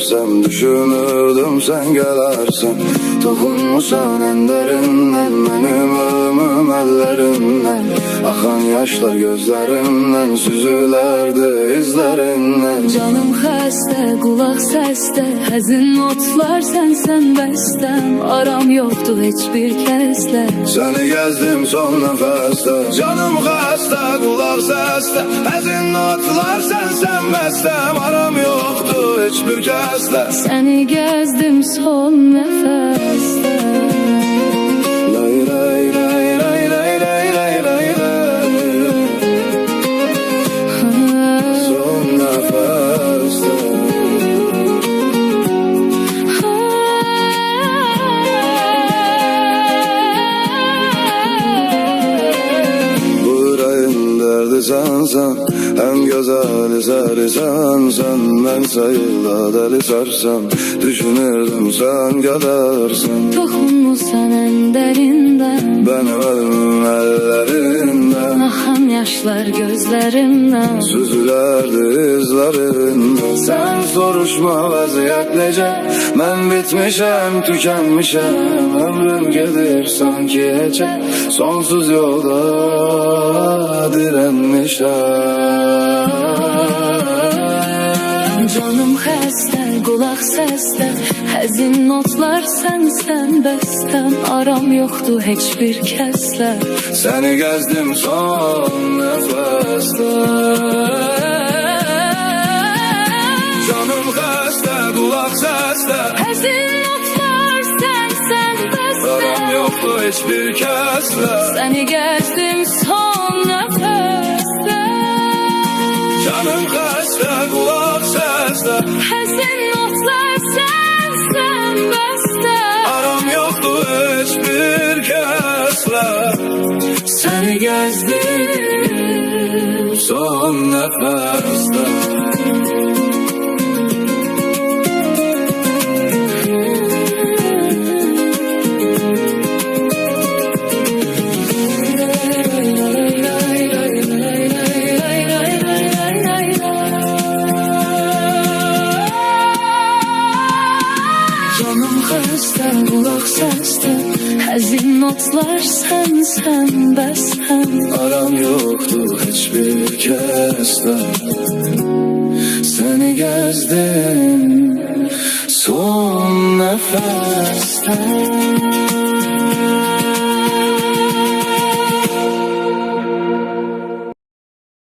görsem düşünürdüm sen gelersen. Dokunmuşsan en derinden benim ölümüm ellerinden. Akan yaşlar gözlerimden süzülerdi izlerinden. Canım xəstə, qulaq səsdə, həzin notlar sənsən bəstəm. Aram yoxdur heç bir kəslə. Seni gezdim son nefeste. Canım xəstə, qulaq səsdə, həzin notlar sənsən bəstəm. Aram yoxdur heç bir kəslə. Səni gəzdim son nəfəsdə. Lay lay lay lay lay lay lay lay lay. Son nefeste. Sensen en güzel sen ben sayıla deli sarsam düşünürdüm sen gelirsin. Toxunmusan ən dərindən Benim ölümüm ellerinden. Axan yaşlar gözlərimdən Süzülerdi izlerinden. Sen soruşma vaziyet nece. Ben bitmişem tükenmişem. Ömrüm gelir sanki ece. Sonsuz yolda direnmişem. Canım xəstə, qulaq səsdə, həzin notlar sənsən bəstəm. Aram yoxdur heç bir kəslə. Seni gezdim son nefeste. Canım xəstə, qulaq səsdə, Həzin notlar sənsən bəstəm. aram yoxdur heç bir kəslə. Səni gəzdim son nəfəsdə. Canım xəstə, qulaq səsdə, Həzin notlar sənsən bəstəm. aram yoxdur heç bir kəslə. Seni gezdim son nefeste. Canım xəstə, qulaq səsdə, həzin notlar sənsən bəstəm. Aram yoxdur heç bir kəslə. Seni gezdim son nefeste.